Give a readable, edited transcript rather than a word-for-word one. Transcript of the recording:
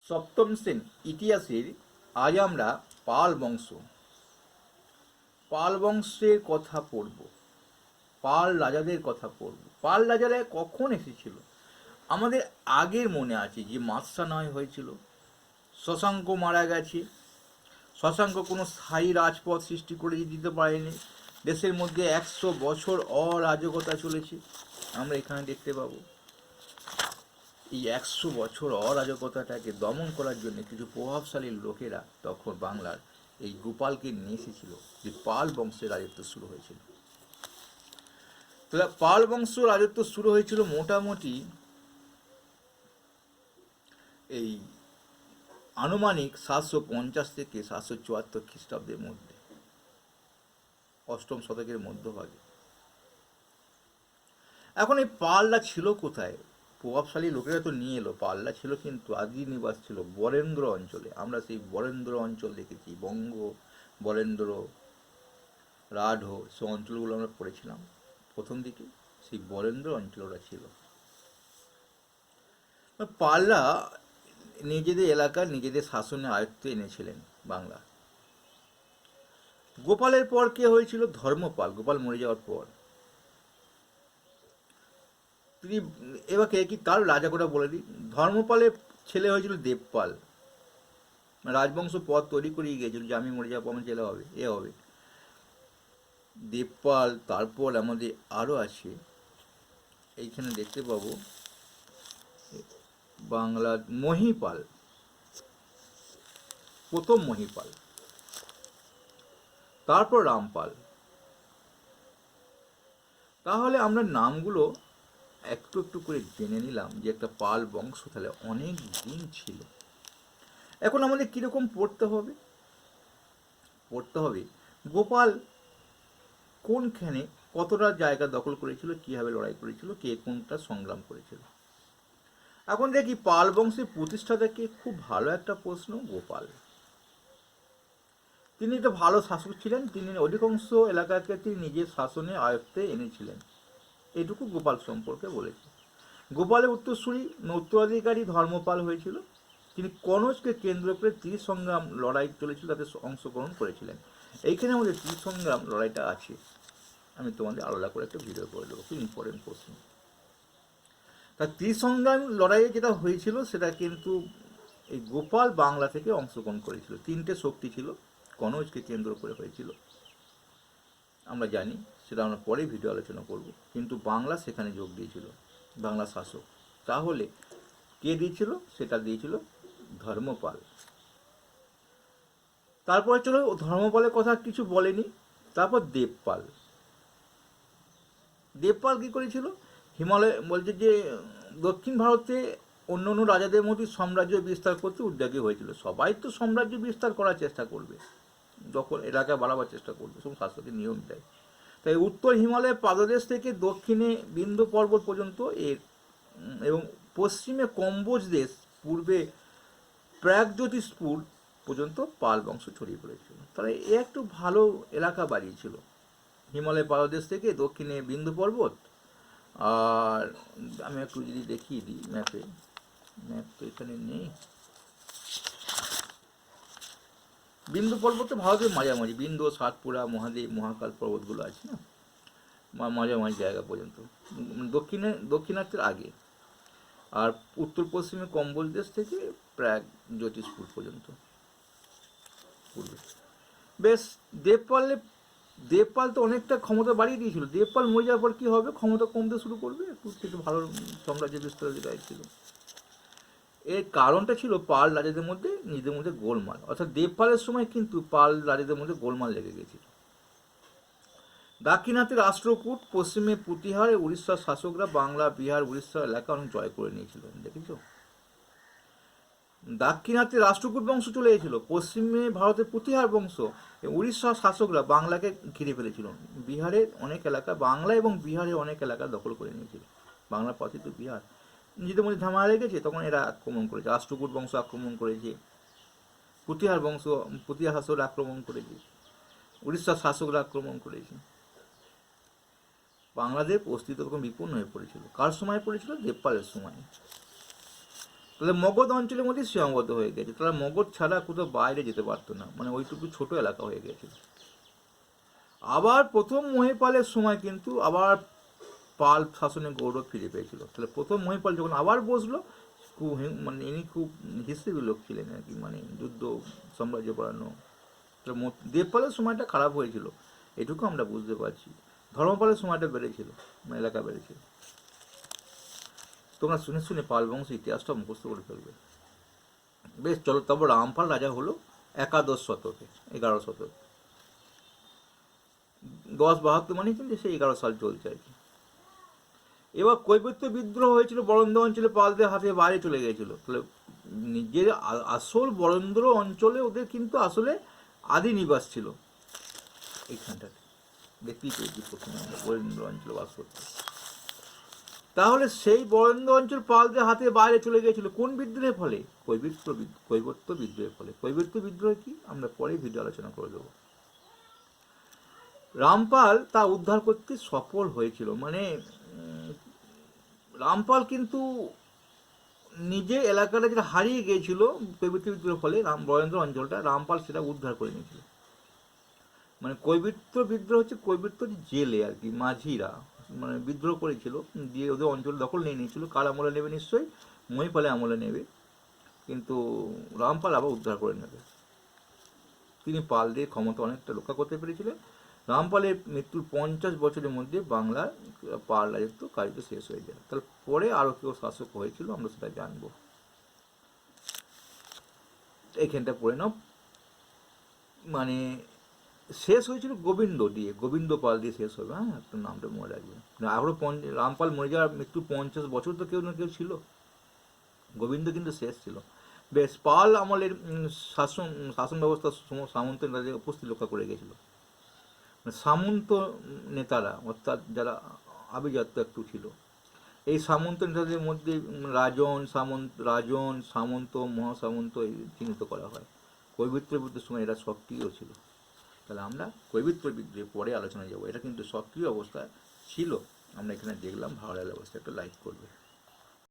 সপ্তম শ্রেণী ইতিহাসের আজ আমরা পাল বংশের কথা পড়ব। পাল রাজাদের কথা পড়ব। পাল রাজারা কখন এসেছিল? আমাদের আগের মনে আছে যে মাৎসা নয় হয়েছিল, শশাঙ্ক মারা গেছে, শশাঙ্ক কোনো স্থায়ী রাজপথ সৃষ্টি করে দিতে পারেনি, দেশের মধ্যে 100 বছর অরাজকতা চলেছে। আমরা এখানে দেখতে পাবো এই 100 বছর অরাজকতাটাকে দমন করার জন্য কিছু প্রভাবশালী লোকেরা তখন বাংলার এই গোপালকে নিয়ে এসেছিল, যে পাল বংশের রাজত্ব শুরু হয়েছিল। তাহলে পাল বংশ রাজত্ব শুরু হয়েছিল মোটামুটি এই আনুমানিক 750 থেকে 774 খ্রিস্টাব্দের মধ্যে, অষ্টম শতকের মধ্যভাগে। এখন এই পালরা ছিল কোথায়? প্রভাবশালী লোকেরা তো নিয়ে এলো, পালরা ছিল কিন্তু আদি নিবাস ছিল বরেন্দ্র অঞ্চলে। আমরা সেই বরেন্দ্র অঞ্চল দেখেছি, বঙ্গ, বরেন্দ্র, রাঢ়, সে অঞ্চলগুলো আমরা পড়েছিলাম প্রথম দিকে। সেই বরেন্দ্র অঞ্চল ওরা ছিল। পালরা নিজেদের এলাকা নিজেদের শাসনের আয়ত্তে এনেছিলেন বাংলা। গোপালের পর কে হয়েছিল? ধর্মপাল। গোপাল মরে যাওয়ার পর তিনি এবার কে কি তার রাজা করে বলে দিই। ধর্মপালের ছেলে হয়েছিল দেবপাল। রাজবংশ পদ তৈরি করিয়ে গিয়েছিল যে আমি মরে যাওয়ার পর আমার ছেলে হবে, এ হবে দেবপাল। তারপর আমাদের আরও আছে, এইখানে দেখতে পাবো বাংলার মহিপাল, প্রথম মহিপাল, তারপর রামপাল। তাহলে আমরা নামগুলো একটু একটু করে জেনে নিলাম যে একটা পাল বংশ তাহলে অনেক দিন ছিল। এখন আমাদের কীরকম পড়তে হবে? গোপাল কোনখানে কতটা জায়গা দখল করেছিল, কীভাবে লড়াই করেছিল, কে কোনটা সংগ্রাম করেছিল। এখন দেখি পাল বংশের প্রতিষ্ঠাতাকে, খুব ভালো একটা প্রশ্ন। গোপাল, তিনি একটা ভালো শাসক ছিলেন, তিনি অধিকাংশ এলাকাকে তিনি নিজের শাসনে আয়ত্তে এনেছিলেন। এটুকু গোপাল সম্পর্কে বলেছে। গোপালের উত্তরসূরি উত্তরাধিকারী ধর্মপাল হয়েছিল। তিনি কনৌজকে কেন্দ্র করে ত্রিশ সংগ্রাম লড়াই চলেছিল, তাতে অংশগ্রহণ করেছিলেন। এইখানে আমাদের ত্রিশ সংগ্রাম লড়াইটা আছে, আমি তোমাদের আলাদা করে একটা ভিডিও করে দেবো, খুব ইম্পর্টেন্ট প্রশ্ন। তা ত্রিশ সংগ্রাম লড়াইয়ে যেটা হয়েছিল সেটা কিন্তু এই গোপাল বাংলা থেকে অংশগ্রহণ করেছিল। তিনটে শক্তি ছিল, কনৌজকে কেন্দ্র করে হয়েছিল, আমরা জানি, সেটা আমরা পরে ভিডিও আলোচনা করব। কিন্তু বাংলা সেখানে যোগ দিয়েছিল, বাংলা শাসক। তাহলে কে দিয়েছিল? সেটা দিয়েছিল ধর্মপাল। তারপরে চলো, ধর্মপালের কথা কিছু বলেনি। তারপর দেবপাল। দেবপাল কী করেছিল? হিমালয় বলছে যে দক্ষিণ ভারতে অন্য অন্য রাজাদের মধ্যে সাম্রাজ্য বিস্তার করতে উদ্যোগী হয়েছিল। সবাই তো সাম্রাজ্য বিস্তার করার চেষ্টা করবে, দখল এলাকা বাড়াবার চেষ্টা করবে, সব শাসকের নিয়ম দেয়। তাই উত্তর হিমালয়ের পাদদেশ থেকে দক্ষিণে বিন্ধ্য পর্বত পর্যন্ত এর, এবং পশ্চিমে কম্বোজ দেশ, পূর্বে প্রাগজ্যোতিষপুর পর্যন্ত পাল বংশ ছড়িয়ে পড়েছিল। তাহলে এ একটু ভালো এলাকা বাড়িয়েছিল। হিমালয় পাদদেশ থেকে দক্ষিণে বিন্ধ্য পর্বত, আর আমি একটু যদি দেখিয়ে দিই ম্যাপে, ম্যাপ তো এখানে নেই। বিন্ধ্য পর্বত ভারতের মাঝামাঝি, বিন্ধ্য, সাতপুরা, মহাদেব, মহাকাল পর্বতগুলো আছে না, মাঝামাঝি জায়গা পর্যন্ত, দক্ষিণার্থের আগে। আর উত্তর পশ্চিমে কম্বোজ দেশ থেকে প্রাগ জ্যোতিষপুর পর্যন্ত পূর্বে। বেশ, দেবপাল তো অনেকটা ক্ষমতা বাড়িয়ে দিয়েছিল। দেবপাল মরে যাওয়ার পর কী হবে? ক্ষমতা কমতে শুরু করবে, একটু ভালো সাম্রাজ্য বিস্তারের যেটাই ছিল। এর কারণটা ছিল পাল রাজাদের মধ্যে নিজেদের মধ্যে গোলমাল, অর্থাৎ দেবপালের সময় কিন্তু পাল রাজাদের মধ্যে গোলমাল লেগে গেছিল। দাক্ষিণাত্যে রাষ্ট্রকূট, পশ্চিমে প্রতিহার, উড়িষ্যার শাসকরা বাংলা, বিহার, উড়িষ্যার এলাকা অনেক জয় করে নিয়েছিলেন। দেখেছ, দাক্ষিণাত্যে রাষ্ট্রকূট বংশ চলে এসেছিল, পশ্চিমে ভারতের প্রতিহার বংশ, উড়িষ্যার শাসকরা বাংলাকে ঘিরে ফেলেছিল। বিহারের অনেক এলাকা, বাংলা এবং বিহারের অনেক এলাকা দখল করে নিয়েছিল। বাংলার পথে তো বিহার, নিজেদের মধ্যে ঝামেলা লেগেছে, তখন এরা আক্রমণ করেছে। রাষ্ট্রকূট বংশ আক্রমণ করেছে, প্রতিহার শাসকরা আক্রমণ করেছে, উড়িষ্যার শাসকরা আক্রমণ করেছে। বাংলাদেশ অস্তিত্ব তখন বিপন্ন হয়ে পড়েছিল। কার সময় পড়েছিল? দেবপালের সময়। তাহলে মগধ অঞ্চলের মধ্যে সীমাবদ্ধ হয়ে গেছে, তাহলে মগধ ছাড়া কোথাও বাইরে যেতে পারতো না, মানে ওইটুকু ছোট এলাকা হয়ে গেছিল। আবার প্রথম মহিপালের সময় কিন্তু আবার পাল শাসনের গৌরব ফিরে পেয়েছিল। তাহলে প্রথম মহিপাল যখন আবার বসলো, খুব মানে ইনি খুব হিস্ট্রি লোক ছিলেন আর কি, মানে যুদ্ধ সাম্রাজ্য বাড়ানো। দেবপালের সময়টা খারাপ হয়েছিল, এটুকু আমরা বুঝতে পারছি। ধর্মপালের সময়টা বেড়েছিল, এলাকা বেড়েছিল। তোমরা শুনে শুনে পাল বংশ ইতিহাসটা মুখস্থ করে ফেলবে। বেশ, চলো। তারপর রামপাল রাজা হলো একাদশ শতকে, 11 শতকে। 1072 মানে কিন্তু সেই 11 সাল চলছে আর কি। এবার কৈবর্ত বিদ্রোহ হয়েছিল, বরেন্দ্র অঞ্চলে পালদের হাতে বাইরে চলে গিয়েছিল। তাহলে নিজের আসল বরেন্দ্র অঞ্চলে ওদের কিন্তু আসলে আদি নিবাস ছিল এইখানটাতে। দেখতেই পেয়েছি প্রথমে আমরা বরেন্দ্র অঞ্চলে বাস করতে। তাহলে সেই বরেন্দ্র অঞ্চল পালদের হাতে বাইরে চলে গিয়েছিল কোন বিদ্রোহের ফলে? কৈবর্ত বিদ্রোহের ফলে। কৈবর্ত বিদ্রোহ কি আমরা পরে ভিডিও আলোচনা করে দেবো। রামপাল তা উদ্ধার করতে সফল হয়েছিল, মানে রামপাল কিন্তু নিজের এলাকাটা যেটা হারিয়ে গিয়েছিল কৈবর্ত বিদ্রোহের ফলে, বরেন্দ্র অঞ্চলটা রামপাল সেটা উদ্ধার করে নিয়েছিল। মানে কৈবর্ত বিদ্রোহ হচ্ছে কৈবর্ত জেলে আর কি, মাঝিরা মানে বিদ্রোহ করেছিল, দিয়ে ওদের অঞ্চল দখল নিয়ে নিয়েছিল। কার আমলে নেবে? নিশ্চয়ই মহিপালের আমলে নেবে, কিন্তু রামপাল আবার উদ্ধার করে নেবে। তিনি পালদের ক্ষমতা অনেকটা রক্ষা করতে পেরেছিলেন। রামপালের মৃত্যুর 50 বছরের মধ্যে বাংলার পাল রাজত্ব কার্যত শেষ হয়ে যায়। তার পরে আরও কেউ শাসক হয়েছিল, আমরা সেটা জানবো। এইখানটা পড়ে নাও। মানে শেষ হয়েছিল গোবিন্দ দিয়ে, গোবিন্দ পাল দিয়ে শেষ হবে। হ্যাঁ, আপনার নামটা মনে রাখবে। আরও রামপাল মরে যাওয়ার মৃত্যু 50 বছর তো কেউ না কেউ ছিল, গোবিন্দ কিন্তু শেষ ছিল। বেশ, পাল আমলের শাসন ব্যবস্থা সামন্ত নেতাদের উপস্থিত রক্ষা করে গেছিল। সামন্ত নেতারা, অর্থাৎ যারা আভিজাত্য একটু ছিল, এই সামন্ত নেতাদের মধ্যে রাজন, সামন্ত, মহাসামন্ত এই চিহ্নিত করা হয়। কৈবর্ত বিদ্রোহের সময় এরা সক্রিয় ছিল। তাহলে আমরা কৈবর্ত বিদ্রোহের পরে আলোচনায় যাব। এটা কিন্তু সক্রিয় অবস্থায় ছিল, আমরা এখানে দেখলাম। ভালো লাগলে অবস্থায় একটা লাইক করবে।